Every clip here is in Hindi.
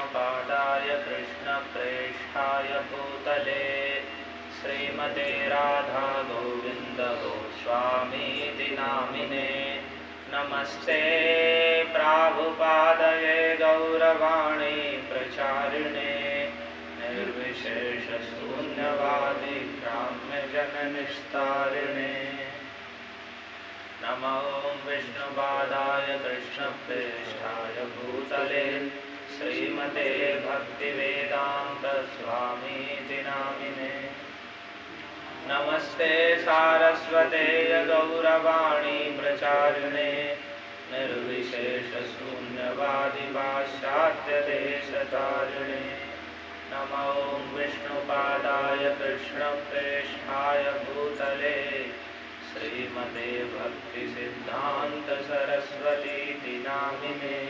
विष्णुपादाय कृष्णप्रेष्ठाय भूतले श्रीमते राधा गोविन्द गोस्वामीति नामिने नमस्ते प्राभुपादये गौरवाणी प्रचारिणे निर्विशेषशून्यवादी ग्राम्यजननिस्तारिणे नमो विष्णुपादाय कृष्णप्रेष्ठाय भूतले श्रीमते भक्तिवेदान्त स्वामीति नामिने नमस्ते सारस्वते गौरवाणी प्रचारिणे निर्विशेषशून्यवादी पाश्चात्यदेशतारिणे नमो विष्णुपादाय कृष्णप्रेष्ठाय भूतले श्रीमते भक्तिसिद्धान्त सरस्वतीति नामिने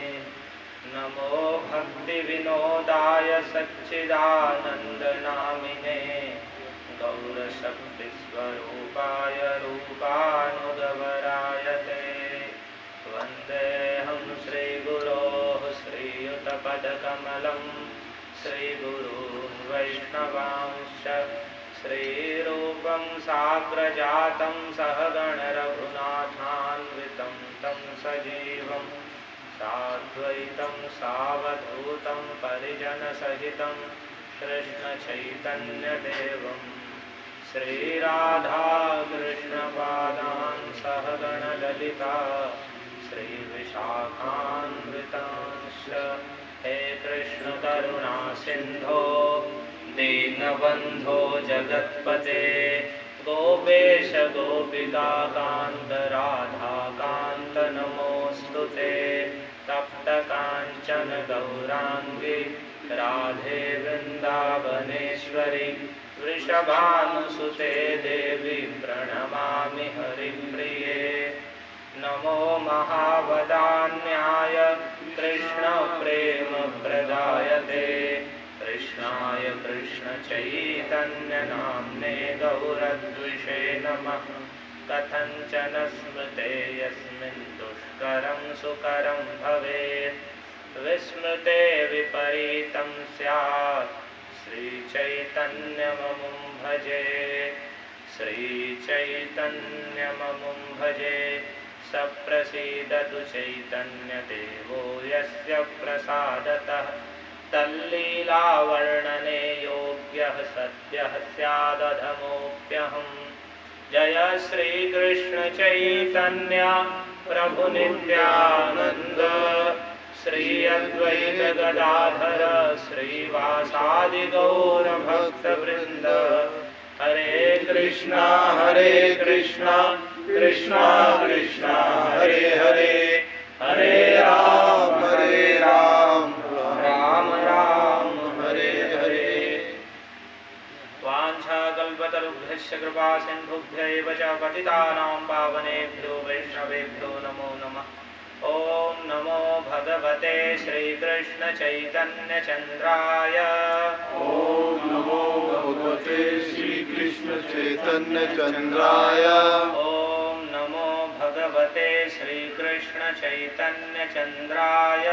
नमो भक्तिविनोदाय सच्चिदानन्दनामिने गौरशक्तिस्वरूपाय रूपानुगवराय ते वन्देऽहं श्रीगुरोः श्रीयुतपदकमलं श्रीगुरून् वैष्णवांश्च श्रीरूपं साग्रजातं सहगणरघुनाथान्वितं तं सजीवं साद्वैतं सावधूतं परिजनसहितं कृष्णचैतन्यदेवं श्रीराधाकृष्णपादान् सहगणललिता श्रीविशाखान्वितांश्च हे कृष्ण करुणा सिन्धो दीनबन्धो जगत्पते गोपेश गोपिकान्त राधाकान्त नमोऽस्तु ते तप्तकाञ्चन गौराङ्गी राधे वृन्दावनेश्वरि वृषभानुसुते देवी प्रणमामि हरिप्रिये नमो महावदान्याय कृष्णप्रेमप्रदायते कृष्णाय कृष्णचैतन्यनाम्ने गौरद्विषे नमः कथञ्चन स्मृते यस्मिन् दुष्करं सुकरं भवेत् विस्मृते विपरीतं स्यात् श्रीचैतन्यममुं भजे श्रीचैतन्यममुं भजे सप्रसीदतु चैतन्यदेवो यस्य प्रसादतः तल्लीलावर्णने योग्यः सद्यः स्यादधमोऽप्यहम् जय श्रीकृष्ण चैतन्य प्रभु नित्यानन्द श्री अद्वैत गदाधर श्रीवासादि गौर भक्तवृन्द हरे कृष्णा कृष्णा कृष्णा हरे हरे हरे राम राम राम हरे हरे वाञ्छाकल्पतरुभ्यश्च कृपासिन्धुभ्यैव च पतितानां पावनेभ्यो वैष्णवेभ्यो नमो नमः ॐ नमो भगवते श्रीकृष्ण चैतन्य चन्द्राय ॐ नमो भगवते श्रीकृष्ण चैतन्य चन्द्राय ॐ नमो भगवते श्रीकृष्ण चैतन्य चन्द्राय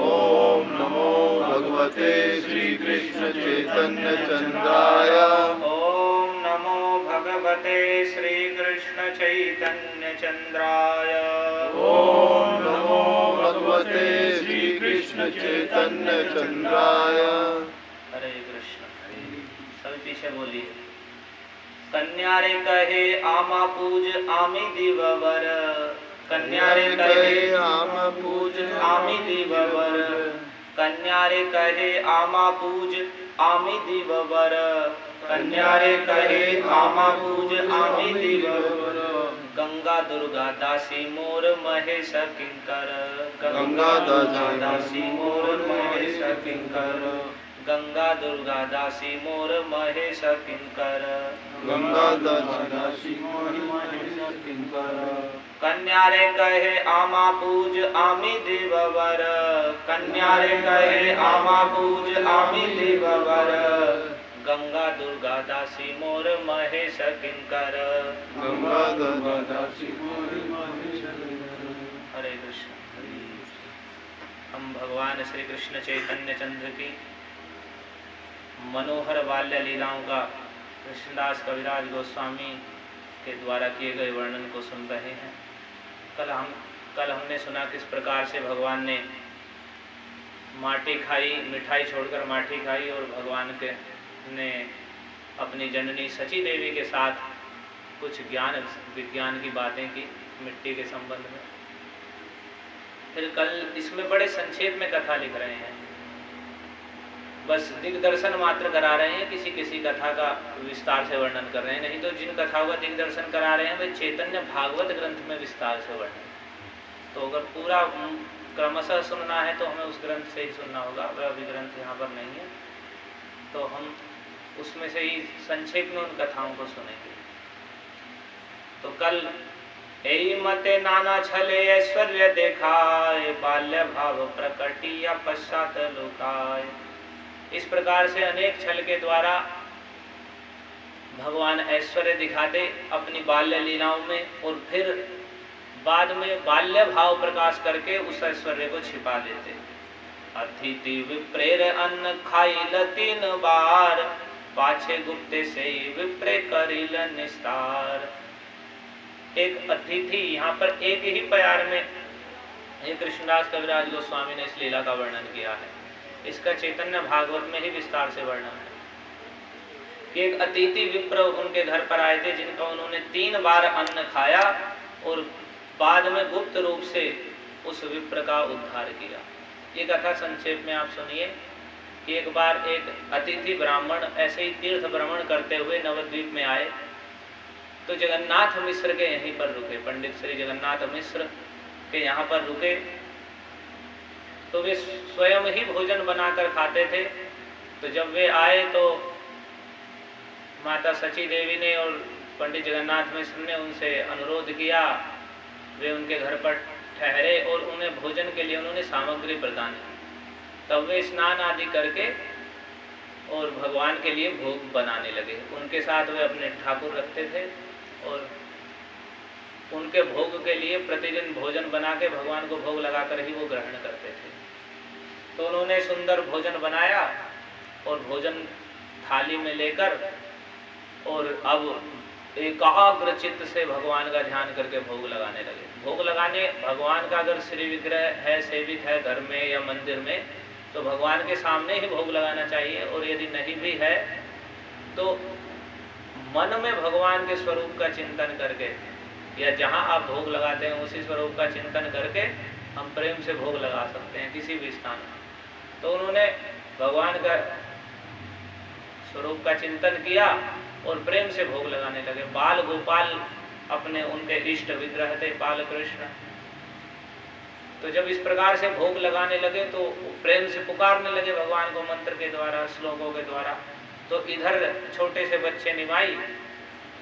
ॐ नमो भगवते श्रीकृष्ण चैतन्य चन्द्राय ॐ नमो भगवते श्रीकृष्ण चैतन्य चन्द्राय ॐ नमो भगवते श्रीकृष्ण चैतन्य चन्द्राय हरे कृष्ण सभी पीछे बोलिए कन्या रे कहे आमा पूज आमी दिववर कन्या रे कहे आमा पूज आमी दिववर कन्या रे कहे आमा पूज आमी दिववर कन्या रे कहे आमा पूज आमी दिववर गंगा दुर्गा दासी मोर महेश किंकर गंगा दुर्गा दासी मोर महेश किंकर गंगा दुर्गा दासी मोर महेश किंकर गंगा दासी मोर महेश किंकर कन्या रे कहे आमा पूज आमी देववर कन्या रे कहे आमा पूज आमी देववर गंगा दुर्गा दासी मोर महेश किंकर गंगा दुर्गा दासी मोर महेश किंकर। हरे कृष्ण हम भगवान श्री कृष्ण चैतन्य चंद्र की मनोहर बाल्य लीलाओं का कृष्णदास कविराज गोस्वामी के द्वारा किए गए वर्णन को सुन रहे हैं। कल हमने सुना किस प्रकार से भगवान ने माटी खाई, मिठाई छोड़कर माटी खाई और भगवान के ने अपनी जननी सची देवी के साथ कुछ ज्ञान विज्ञान की बातें की मिट्टी के संबंध में। फिर कल इसमें बड़े संक्षेप में कथा लिख रहे हैं, बस दिग्दर्शन मात्र करा रहे हैं, किसी किसी कथा का विस्तार से वर्णन कर रहे हैं। नहीं तो जिन कथाओं का दिग्दर्शन करा रहे हैं वे चैतन्य भागवत ग्रंथ में विस्तार से वर्णन। तो अगर पूरा क्रमशः सुनना है तो हमें उस ग्रंथ से ही सुनना होगा, वह अभी ग्रंथ यहाँ पर नहीं है, तो हम उसमें से ही संक्षेप में उन कथाओं को सुनेंगे। तो कल एई मते नाना छले ऐश्वर्य देखाए, बाल्य भाव प्रकटिया पश्चात लुकाए। इस प्रकार से अनेक छल के द्वारा भगवान ऐश्वर्य दिखाते अपनी बाल्य लीलाओं में, और फिर बाद में बाल्य भाव प्रकाश करके उस ऐश्वर्य को छिपा लेते। अतिथि विप्रेर अन्न खाइल 3 बार, पाछे गुप्ते से विप्रे करिल निस्तार। एक अतिथि, यहाँ पर एक ही प्यार में ये कृष्णदास कविराज गोस्वामी ने इस लीला का वर्णन किया है। इसका चैतन्य भागवत में ही विस्तार से वर्णन है कि एक अतिथि विप्र उनके घर पर आए थे, जिनका उन्होंने 3 बार अन्न खाया और बाद में गुप्त रूप से उस विप्र का उद्धार किया। ये कथा संक्षेप में आप सुनिए कि एक बार एक अतिथि ब्राह्मण ऐसे ही तीर्थ भ्रमण करते हुए नवद्वीप में आए, तो जगन्नाथ मिश्र के यहीं पर रुके, पंडित श्री जगन्नाथ मिश्र के यहाँ पर रुके। तो वे स्वयं ही भोजन बनाकर खाते थे। तो जब वे आए तो माता सची देवी ने और पंडित जगन्नाथ मिश्र ने उनसे अनुरोध किया, वे उनके घर पर ठहरे और उन्हें भोजन के लिए उन्होंने सामग्री प्रदान की। तब वे स्नान आदि करके और भगवान के लिए भोग बनाने लगे। उनके साथ वे अपने ठाकुर रखते थे और उनके भोग के लिए प्रतिदिन भोजन बना के भगवान को भोग लगाकर ही वो ग्रहण करते थे। तो उन्होंने सुंदर भोजन बनाया और भोजन थाली में लेकर और अब एकाग्र चित्त से भगवान का ध्यान करके भोग लगाने लगे। भोग लगाने, भगवान का अगर श्री विग्रह है, सेवित है घर में या मंदिर में, तो भगवान के सामने ही भोग लगाना चाहिए। और यदि नहीं भी है तो मन में भगवान के स्वरूप का चिंतन करके, या जहाँ आप भोग लगाते हैं उसी स्वरूप का चिंतन करके हम प्रेम से भोग लगा सकते हैं किसी भी स्थान में। तो उन्होंने भगवान का स्वरूप का चिंतन किया और प्रेम से भोग लगाने लगे। बाल गोपाल अपने उनके इष्ट विग्रह थे, बाल कृष्ण। तो जब इस प्रकार से भोग लगाने लगे तो प्रेम से पुकारने लगे भगवान को मंत्र के द्वारा, श्लोकों के द्वारा। तो इधर छोटे से बच्चे निमाई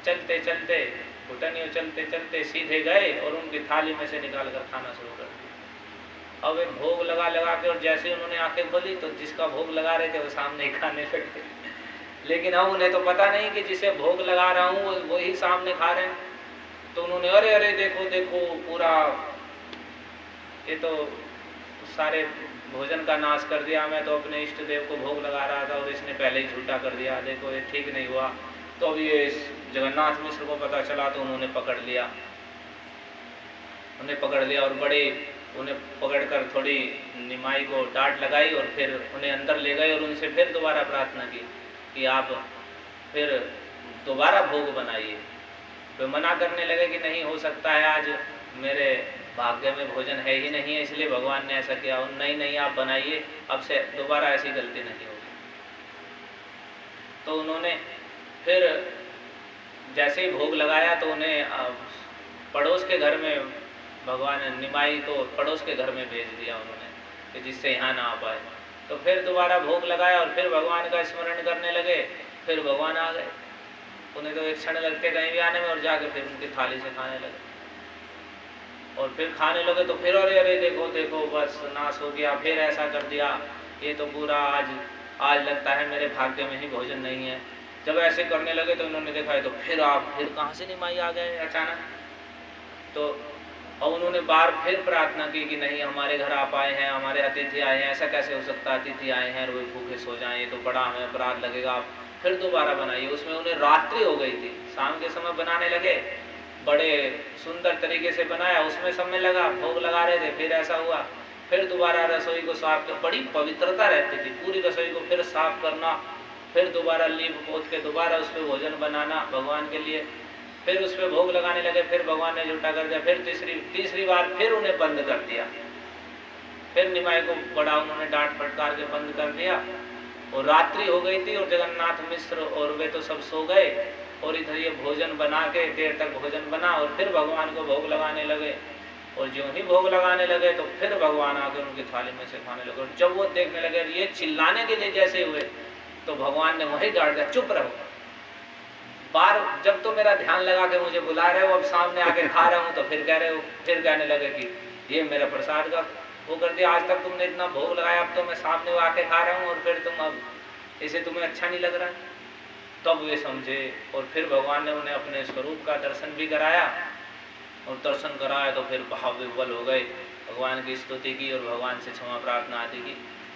चलते चलते, घुटनियों चलते चलते सीधे गए और उनकी थाली में से निकाल कर खाना शुरू कर दिया। अब वे भोग लगा लगा के, और जैसे उन्होंने आंखें खोली तो जिसका भोग लगा रहे थे वो सामने ही खाने लगे। लेकिन अब उन्हें तो पता नहीं कि जिसे भोग लगा रहा हूँ वो ही सामने खा रहे हैं। तो उन्होंने अरे अरे देखो देखो, पूरा ये तो सारे भोजन का नाश कर दिया। मैं तो अपने इष्ट देव को भोग लगा रहा था और इसने पहले ही झूठा कर दिया, देखो ये ठीक नहीं हुआ। तो अब ये जगन्नाथ मिश्र को पता चला तो उन्होंने पकड़ लिया, और बड़े उन्हें पकड़कर थोड़ी निमाई को डांट लगाई और फिर उन्हें अंदर ले गए और उनसे फिर दोबारा प्रार्थना की कि आप फिर दोबारा भोग बनाइए। तो मना करने लगे कि नहीं हो सकता है, आज मेरे भाग्य में भोजन है ही नहीं है, इसलिए भगवान ने ऐसा किया। नहीं नहीं आप बनाइए, अब से दोबारा ऐसी गलती नहीं होगी। तो उन्होंने फिर जैसे ही भोग लगाया तो उन्हें पड़ोस के घर में, भगवान ने निमाई को पड़ोस के घर में भेज दिया उन्होंने कि जिससे यहाँ ना आ पाए। तो फिर दोबारा भोग लगाया और फिर भगवान का स्मरण करने लगे। फिर भगवान आ गए, उन्हें तो एक क्षण लगते कहीं भी आने में, और जाके फिर उनकी थाली से खाने लगे। और फिर खाने लगे तो फिर अरे अरे देखो देखो बस नाश हो गया, फिर ऐसा कर दिया, ये तो पूरा आज लगता है मेरे भाग्य में ही भोजन नहीं है। जब ऐसे करने लगे तो उन्होंने देखा है तो फिर कहाँ से निमाई आ गए अचानक। तो और उन्होंने बार फिर प्रार्थना की कि नहीं, हमारे घर आप आए हैं, हमारे अतिथि आए हैं, ऐसा कैसे हो सकता है, अतिथि आए हैं रोज भूखे सो जाएं, ये तो बड़ा हमें अपराध लगेगा, आप फिर दोबारा बनाइए। उसमें उन्हें रात्रि हो गई थी, शाम के समय बनाने लगे, बड़े सुंदर तरीके से बनाया, उसमें समय लगा, भोग लगा रहे थे, फिर ऐसा हुआ, फिर दोबारा रसोई को साफ कर, बड़ी पवित्रता रहती थी, पूरी रसोई को फिर साफ करना, फिर दोबारा लीप पोत के दोबारा उस पर भोजन बनाना भगवान के लिए, फिर उस पर भोग लगाने लगे, फिर भगवान ने झूठा कर दिया, फिर तीसरी बार फिर उन्हें बंद कर दिया, फिर निमाई को बड़ा उन्होंने डांट फटकार के बंद कर दिया। और रात्रि हो गई थी और जगन्नाथ मिश्र और वे तो सब सो गए, और इधर ये भोजन बना के देर तक भोजन बना और फिर भगवान को भोग लगाने लगे। और जो ही भोग लगाने लगे तो फिर भगवान आकर उनकी थाली में से खाने लगे। और जब वो देखने लगे ये चिल्लाने के लिए जैसे हुए तो भगवान ने वही डांट दिया, चुप रहो, बार जब तो मेरा ध्यान लगा के मुझे बुला रहे हो, अब सामने आके खा रहा हूँ तो फिर कह रहे हो, फिर कहने लगे कि ये मेरा प्रसाद का वो कर दिया, आज तक तुमने इतना भोग लगाया, अब तो मैं सामने आके खा रहा हूँ और फिर तुम अब इसे तुम्हें अच्छा नहीं लग रहा है। तब वे समझे और फिर भगवान ने उन्हें अपने स्वरूप का दर्शन भी कराया, और दर्शन कराया तो फिर भाव विह्वल हो गए, भगवान की स्तुति की और भगवान से क्षमा प्रार्थना आदि की।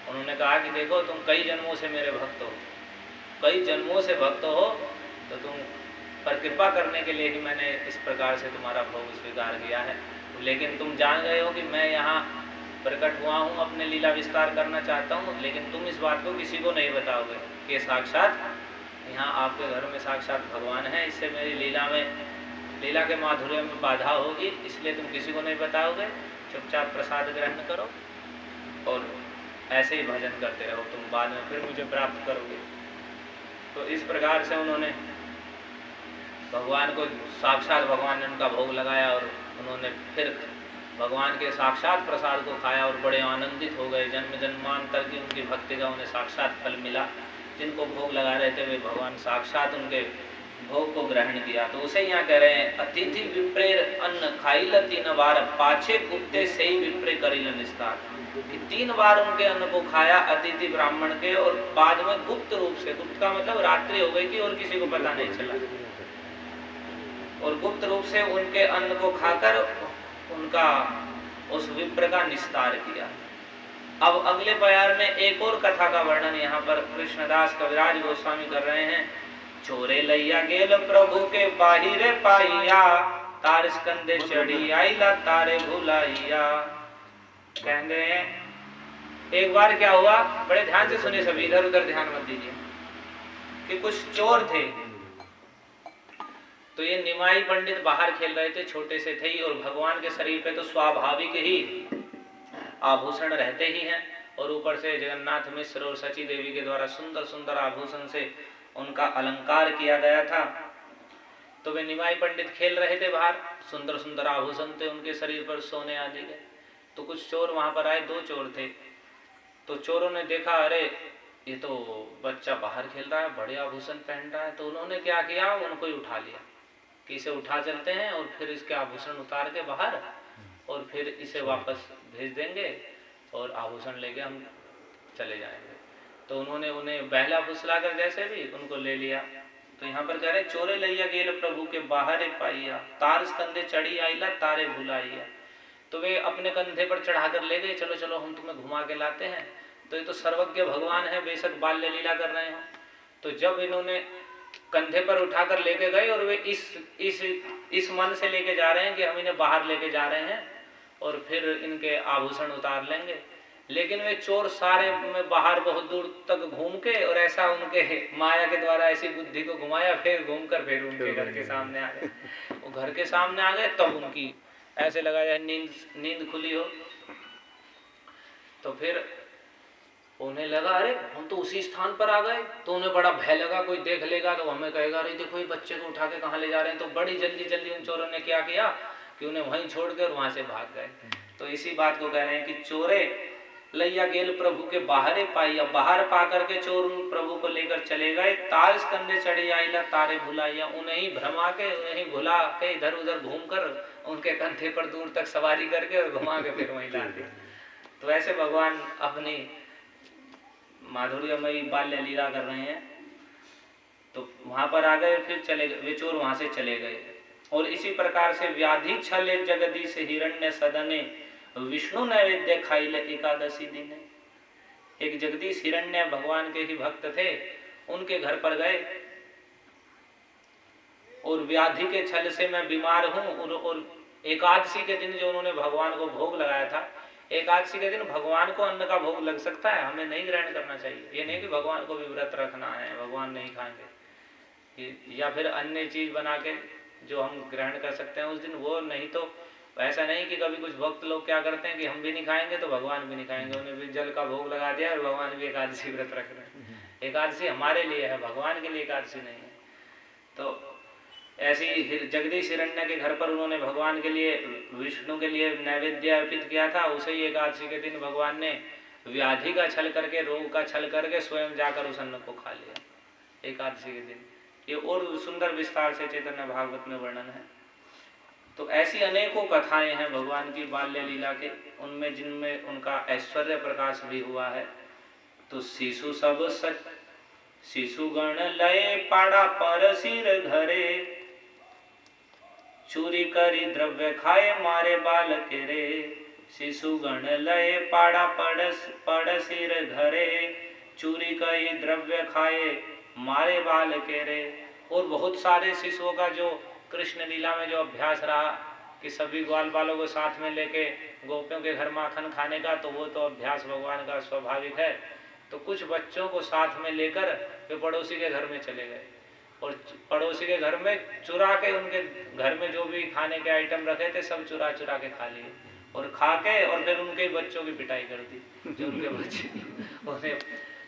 उन्होंने कहा कि देखो तुम कई जन्मों से मेरे भक्त हो, कई जन्मों से भक्त हो, तो तुम पर कृपा करने के लिए ही मैंने इस प्रकार से तुम्हारा भोग स्वीकार किया है, लेकिन तुम जान गए हो कि मैं यहाँ प्रकट हुआ हूँ, अपने लीला विस्तार करना चाहता हूँ, लेकिन तुम इस बात को किसी को नहीं बताओगे कि साक्षात यहाँ आपके घर में साक्षात भगवान है, इससे मेरी लीला के माधुर्य में बाधा होगी, इसलिए तुम किसी को नहीं बताओगे, चुपचाप प्रसाद ग्रहण करो और ऐसे ही भजन करते रहो, तुम बाद में फिर मुझे प्राप्त करोगे। तो इस प्रकार से उन्होंने भगवान को साक्षात भगवान ने उनका भोग लगाया और उन्होंने फिर भगवान के साक्षात प्रसाद को खाया और बड़े आनंदित हो गए। जन्म जन्मांतर की उनकी भक्ति का उन्हें साक्षात फल मिला। जिनको भोग लगा रहे थे वे भगवान साक्षात उनके भोग को ग्रहण किया। तो उसे यहाँ कह रहे हैं, अतिथि विप्रेर अन्न खाइल 3 बार, पाछे गुप्ते से ही विप्रे करिल निस्तार। कि 3 बार उनके अन्न को खाया अतिथि ब्राह्मण के, और बाद में गुप्त रूप से, गुप्त का मतलब रात्रि हो गई थी और किसी को पता नहीं चला, और गुप्त रूप से उनके अन्न को खाकर उनका उस विप्र का निस्तार किया। अब अगले प्यार में एक और कथा का वर्णन यहाँ पर कृष्णदास कविराज गोस्वामी कर रहे हैं। चोरे लैया गेल प्रभु के बाहिरे पाइया, तार स्कंदे चढ़ी आईला तारे भुलाइया। कह रहे हैं एक बार क्या हुआ, बड़े ध्यान से सुनिए सभी, इधर उधर ध्यान मत दीजिए, कि कुछ चोर थे। तो ये निमाई पंडित बाहर खेल रहे थे, छोटे से थे ही, और भगवान के शरीर पे तो स्वाभाविक ही आभूषण रहते ही हैं, और ऊपर से जगन्नाथ मिश्र और सची देवी के द्वारा सुंदर सुंदर आभूषण से उनका अलंकार किया गया था। तो वे निमाई पंडित खेल रहे थे बाहर, सुंदर सुंदर आभूषण थे उनके शरीर पर, सोने आदि के। तो कुछ चोर वहां पर आए, 2 चोर थे। तो चोरों ने देखा, अरे ये तो बच्चा बाहर खेल रहा है, बड़े आभूषण पहन रहा है। तो उन्होंने क्या किया, उनको ही उठा लिया कि इसे उठा चलते हैं और फिर इसके आभूषण उतार के बाहर, और फिर इसे वापस भेज देंगे और आभूषण लेके हम चले जाएंगे। तो उन्होंने उन्हें बहला फुसला कर जैसे भी उनको ले लिया। तो यहाँ पर कह रहे, चोरे लैया गेल प्रभु के बाहरे पाइया, तार स्कंदे चढ़ी आईला तारे भुलाइया। तो वे अपने कंधे पर चढ़ाकर ले गए, चलो चलो हम तुम्हें घुमा के लाते हैं। तो ये तो सर्वज्ञ भगवान है, बेशक बाल्य लीला कर रहे हो। तो जब इन्होंने कंधे पर उठाकर लेके गए, और वे इस मन से लेके जा रहे हैं कि हम इन्हें बाहर लेके जा रहे हैं और फिर इनके आभूषण उतार लेंगे, लेकिन वे चोर सारे में बाहर बहुत दूर तक घूम के, और ऐसा उनके माया के द्वारा ऐसी बुद्धि को घुमाया, फिर घूमकर फिर उनके घर के सामने आ गए। वो घर के सामने आ गए, तब उनकी ऐसे लगा जाए नींद खुली हो। तो फिर उन्हें लगा, अरे हम तो उसी स्थान पर आ गए। तो उन्हें बड़ा भय लगा, कोई देख लेगा तो हमें कहेगा, अरे देखो ये बच्चे को उठा के कहाँ ले जा रहे हैं। तो बड़ी जल्दी जल्दी उन चोरों ने क्या किया कि उन्हें वहीं छोड़ कर वहां से भाग गए। तो इसी बात को कह रहे हैं कि चोरे लैया गेल प्रभु के बाहरे पाइया, बाहर पा करके चोर प्रभु को लेकर चले गए। तार स्कंदे चढ़ी आईला तारे भुलाइया, उन्हें ही भ्रमा के, उन्हें ही भुला के, इधर उधर घूम कर उनके कंधे पर दूर तक सवारी करके और घुमा के फिर वहीं ला दिया। तो ऐसे भगवान अपनी माधुर्यमयी बाल्य लीला कर रहे हैं। तो वहां पर आ गए, फिर चले गए वे चोर, वहां से चले गए। और इसी प्रकार से व्याधि छले जगदीश हिरण्य सदने विष्णु नैवेद्य खाइले एकादशी दिने। एक जगदीश हिरण्य भगवान के ही भक्त थे, उनके घर पर गए और व्याधि के छल से मैं बीमार हूँ, और एकादशी के दिन जो उन्होंने भगवान को भोग लगाया था, एकादशी के दिन भगवान को अन्न का भोग लग सकता है, हमें नहीं ग्रहण करना चाहिए। ये नहीं कि भगवान को भी व्रत रखना है, भगवान नहीं खाएंगे, या फिर अन्य चीज बना के जो हम ग्रहण कर सकते हैं उस दिन, वो नहीं। तो ऐसा नहीं कि कभी कुछ भक्त लोग क्या करते हैं कि हम भी नहीं खाएंगे तो भगवान भी नहीं खाएंगे, उन्हें भी जल का भोग लगा दिया और भगवान भी एकादशी व्रत रख रहे हैं। एकादशी हमारे लिए है, भगवान के लिए एकादशी नहीं है। तो ऐसी जगदीश हिरण्य के घर पर उन्होंने भगवान के लिए, विष्णु के लिए नैवेद्य अर्पित किया था। उसे ही एकादशी के दिन भगवान ने व्याधि का छल करके, रोग का छल करके स्वयं जाकर उस अन्न को खा लिया एकादशी के दिन। ये और सुंदर विस्तार से चैतन्य भागवत में वर्णन है। तो ऐसी अनेकों कथाएं हैं भगवान की बाल्य लीला के, उनमें जिनमें उनका ऐश्वर्य प्रकाश भी हुआ है। तो शिशु सब सच शिशु गण लय पाड़ा पर सिर घरे, चूरी करी द्रव्य खाए मारे बाल के रे। शिशु गण लय पाड़ा पड़ सिर घरे, चूरी करी द्रव्य खाए मारे बाल के रे। और बहुत सारे शिशुओं का जो कृष्ण लीला में जो अभ्यास रहा कि सभी ग्वाल बालों को साथ में लेके गोपियों के घर माखन खाने का, तो वो तो अभ्यास भगवान का स्वाभाविक है। तो कुछ बच्चों को साथ में लेकर वे पड़ोसी के घर में चले गए और पड़ोसी के घर में चुरा के, उनके घर में जो भी खाने के आइटम रखे थे सब चुरा चुरा के खा लिए, और खा के और फिर उनके बच्चों की पिटाई कर दी। जो उनके बच्चे उन्हें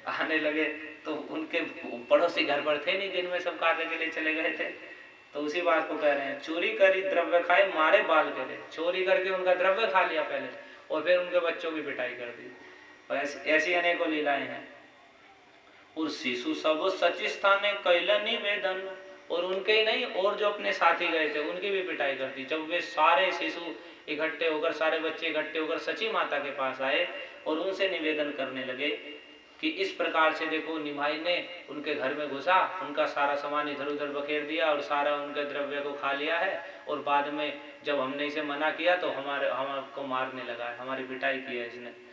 आने लगे तो उनके पड़ोसी घर पर थे नहीं, दिन में सब खाने के लिए चले गए थे। तो उसी बात को कह रहे हैं, चोरी करी द्रव्य खाए मारे बाल करे। चोरी करके उनका द्रव्य खा लिया पहले और फिर उनके बच्चों की पिटाई कर दी। ऐसी अनेकों लीलाएं हैं। और शिशु सब सची स्थाने कैल निवेदन, और उनके ही नहीं और जो अपने साथी गए थे उनकी भी पिटाई कर दी। जब वे सारे शिशु इकट्ठे होकर, सारे बच्चे इकट्ठे होकर सची माता के पास आए और उनसे निवेदन करने लगे कि इस प्रकार से देखो, निमाई ने उनके घर में घुसा, उनका सारा सामान इधर उधर बखेर दिया और सारा उनके द्रव्य को खा लिया है, और बाद में जब हमने इसे मना किया तो हमको मारने लगा है, हमारी पिटाई की है इसने।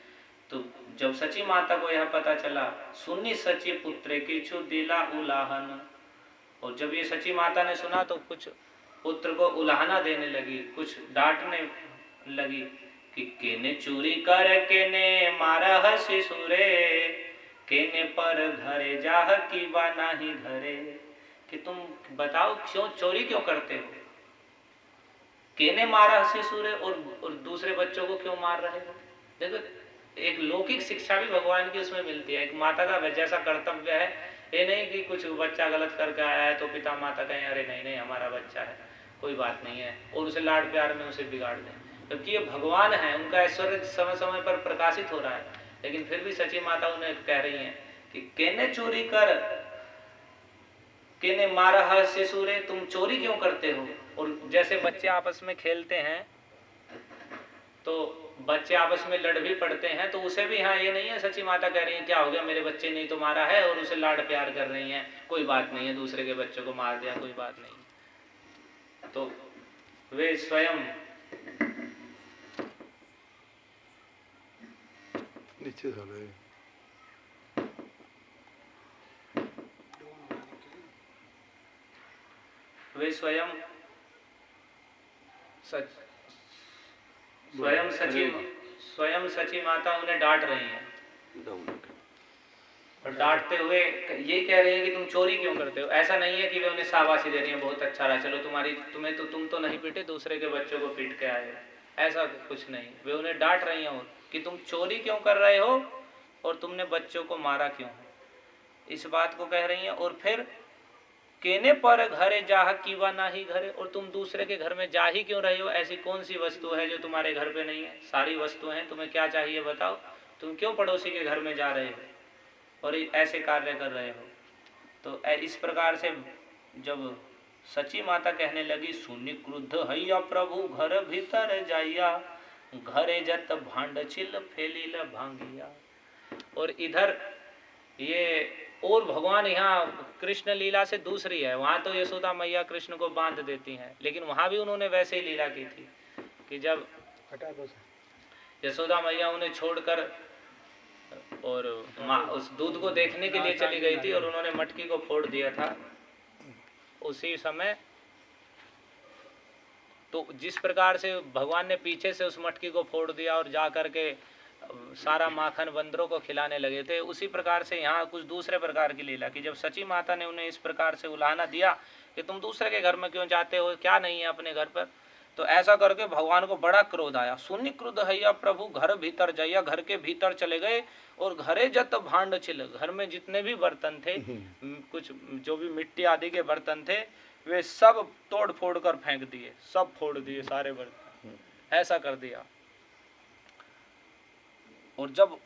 तो जब सची माता को यह पता चला, सुनी सची पुत्र की छु दिला उलाहन, और जब ये सची माता ने सुना तो कुछ पुत्र को उलाहना देने लगी, कुछ डांटने लगी कि केने चोरी कर केने मारा शिशुरे, केने पर घरे जाह की बा नाही घरे। कि तुम बताओ क्यों चोरी क्यों करते हो, केने मारा शिशुरे, और दूसरे बच्चों को क्यों मार रहे हो। देखो एक लौकिक शिक्षा भी भगवान की उसमें मिलती है। एक माता का जैसा कर्तव्य है, ये नहीं कि कुछ बच्चा गलत करके आया है तो पिता माता कहें अरे नहीं नहीं हमारा बच्चा है कोई बात नहीं है, और उसे लाड प्यार में उसे बिगाड़ दें, क्योंकि ये भगवान है, उनका ऐश्वर्य समय समय पर प्रकाशित हो रहा है। लेकिन फिर भी सची माता उन्हें कह रही हैं कि केने चोरी कर केने मारा शिशुरे, तुम चोरी क्यों करते हो। और जैसे बच्चे आपस में खेलते हैं तो बच्चे आपस में लड़ भी पड़ते हैं, तो उसे भी, हाँ ये नहीं है सची माता कह रही है क्या हो गया मेरे बच्चे नहीं तो मारा है, और उसे लाड प्यार कर रही हैं, कोई बात नहीं है, दूसरे के बच्चों को मार दिया कोई बात नहीं। तो वे स्वयं नीचे चले, वे स्वयं सची माता उन्हें डांट रही हैं, और डांटते हुए ये कह रही है कि तुम चोरी क्यों करते हो। ऐसा नहीं है कि वे उन्हें शाबाशी दे रही हैं, बहुत अच्छा रहा, चलो तुम तो नहीं पीटे, दूसरे के बच्चों को पीट के आए, ऐसा कुछ नहीं। वे उन्हें डांट रही हैं कि तुम चोरी क्यों कर रहे हो और तुमने बच्चों को मारा क्यों, इस बात को कह रही हैं। और फिर केने पर घरे जाह कीवा नाही घरे, और तुम दूसरे के घर में जा ही क्यों रहे हो, ऐसी कौन सी वस्तु है जो तुम्हारे घर पे नहीं है, सारी वस्तु हैं, तुम्हें क्या चाहिए बताओ, तुम क्यों पड़ोसी के घर में जा रहे हो और ऐसे कार्य कर रहे हो। तो इस प्रकार से जब सची माता कहने लगी, सुनी क्रुद्ध हैया प्रभु घर भीतर जाइया, घरे जत भांड छिल फेलिल भांगिया। और इधर ये और भगवान यहाँ कृष्ण लीला से दूसरी है। वहाँ तो यशोदा मैया कृष्ण को बांध देती हैं, लेकिन वहाँ भी उन्होंने वैसे ही लीला की थी कि जब यशोदा मैया उन्हें छोड़कर और उस दूध को देखने के लिए चली गई थी और उन्होंने मटकी को फोड़ दिया था, उसी समय तो जिस प्रकार से भगवान ने पीछे से उस मटकी को फोड़ दिया और जा करके सारा माखन बंदरों को खिलाने लगे थे, उसी प्रकार से यहाँ कुछ दूसरे प्रकार की लीला की। जब सची माता ने उन्हें इस प्रकार से उलाहना दिया कि तुम दूसरे के घर में क्यों जाते हो, क्या नहीं है अपने घर पर, तो ऐसा करके भगवान को बड़ा क्रोध आया। सुनि क्रुद्ध हैया प्रभु घर भीतर जाइया, घर के भीतर चले गए और घरे जत भांड छिल, घर में जितने भी बर्तन थे, कुछ जो भी मिट्टी आदि के बर्तन थे, वे सब तोड़ फोड़ कर फेंक दिए, सब फोड़ दिए सारे बर्तन, ऐसा कर दिया। और जब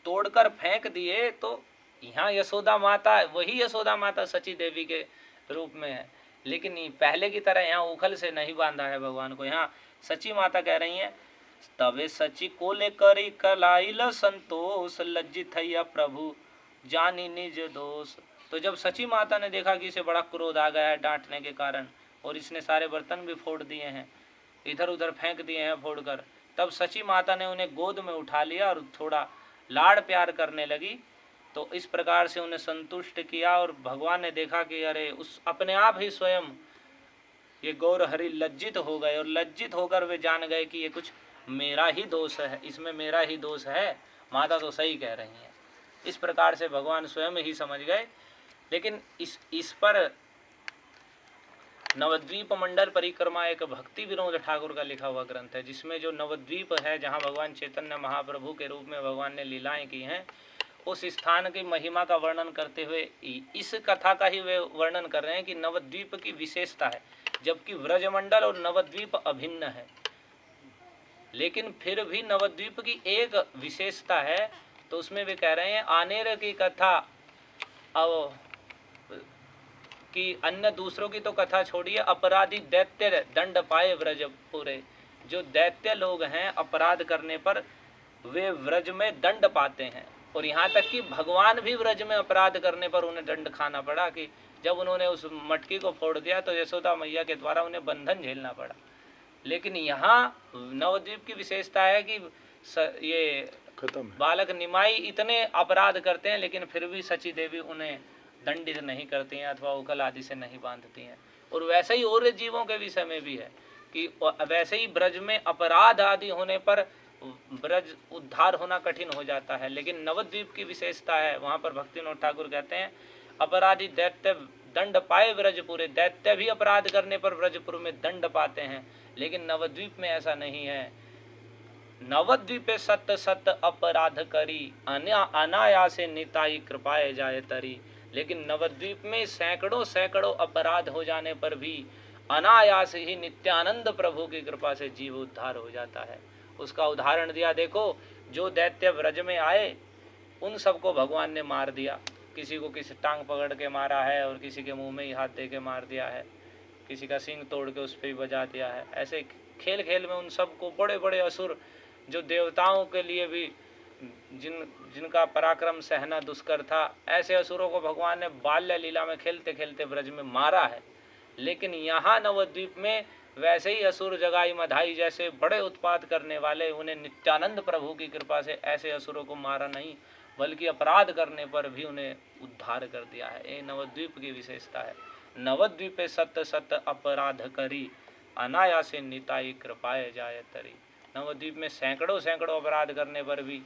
तोड़कर फेंक दिए तो यहाँ यशोदा माता, वही यशोदा माता सची देवी के रूप में है, लेकिन पहले की तरह यहाँ उखल से नहीं बांधा है भगवान को। यहाँ सची माता कह रही हैं, तबे सची को लेकर कलाइल संतोष, लज्जित हैया प्रभु जानी निज दोष। तो जब सची माता ने देखा कि इसे बड़ा क्रोध आ गया है डांटने के कारण, और इसने सारे बर्तन भी फोड़ दिए हैं, इधर उधर फेंक दिए हैं फोड़कर, तब सची माता ने उन्हें गोद में उठा लिया और थोड़ा लाड़ प्यार करने लगी। तो इस प्रकार से उन्हें संतुष्ट किया और भगवान ने देखा कि अरे उस अपने आप ही स्वयं ये गौर हरि लज्जित हो गए, और लज्जित होकर वे जान गए कि ये कुछ मेरा ही दोष है, इसमें मेरा ही दोष है, माता तो सही कह रही हैं। इस प्रकार से भगवान स्वयं ही समझ गए। लेकिन इस पर नवद्वीप मंडल परिक्रमा एक भक्ति विनोद ठाकुर का लिखा हुआ ग्रंथ है, जिसमें जो नवद्वीप है जहाँ भगवान चैतन्य महाप्रभु के रूप में भगवान ने लीलाएं की हैं, उस स्थान की महिमा का वर्णन करते हुए इस कथा का ही वे वर्णन कर रहे हैं कि नवद्वीप की विशेषता है, जबकि व्रजमंडल और नवद्वीप अभिन्न है, लेकिन फिर भी नवद्वीप की एक विशेषता है। तो उसमें वे कह रहे हैं आनेर की कथा, अब कि अन्य दूसरों की तो कथा छोड़िए, अपराधी दैत्य दंड पाए व्रज पूरे, जो दैत्य लोग हैं अपराध करने पर वे व्रज में दंड पाते हैं। और यहाँ तक कि भगवान भी व्रज में अपराध करने पर उन्हें दंड खाना पड़ा, कि जब उन्होंने उस मटकी को फोड़ दिया तो यशोदा मैया के द्वारा उन्हें बंधन झेलना पड़ा। लेकिन यहाँ नवद्वीप की विशेषता है कि ये बालक निमाई इतने अपराध करते हैं, लेकिन फिर भी सची देवी उन्हें दंडित नहीं करती हैं अथवा उखल आदि से नहीं बांधती हैं। और वैसे ही और जीवों के विषय में भी है कि वैसे ही ब्रज में अपराध आदि होने पर ब्रज उद्धार होना कठिन हो जाता है, लेकिन नवद्वीप की विशेषता है। वहाँ पर भक्तिविनोद ठाकुर कहते हैं अपराधी दैत्य दंड पाए व्रजपुरे, दैत्य भी अपराध करने पर व्रजपुर में दंड पाते हैं, लेकिन नवद्वीप में ऐसा नहीं है। नवद्वीपे सत्य सत्य अपराध करी, अनायासे निताई कृपाए जाए तरी। लेकिन नवद्वीप में सैकड़ों सैकड़ों अपराध हो जाने पर भी अनायास ही नित्यानंद प्रभु की कृपा से जीव उद्धार हो जाता है। उसका उदाहरण दिया, देखो जो दैत्य व्रज में आए उन सबको भगवान ने मार दिया, किसी को किसी टांग पकड़ के मारा है और किसी के मुंह में ही हाथ दे के मार दिया है, किसी का सिंग तोड़ के उस पर ही बजा दिया है। ऐसे खेल खेल में उन सबको बड़े बड़े असुर जो देवताओं के लिए भी जिनका पराक्रम सहना दुष्कर था, ऐसे असुरों को भगवान ने बाल्य लीला में खेलते खेलते ब्रज में मारा है। लेकिन यहाँ नवद्वीप में वैसे ही असुर जगाई मधाई जैसे बड़े उत्पात करने वाले, उन्हें नित्यानंद प्रभु की कृपा से ऐसे असुरों को मारा नहीं, बल्कि अपराध करने पर भी उन्हें उद्धार कर दिया है। ये नवद्वीप की विशेषता है। नवद्वीपे सत्य सत्य अपराध करी, अनायासे निताई कृपाए जाए तरी। नवद्वीप में सैकड़ों सैकड़ों अपराध करने पर भी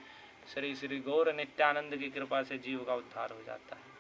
श्री श्री गौर नित्यानंद की कृपा से जीव का उद्धार हो जाता है।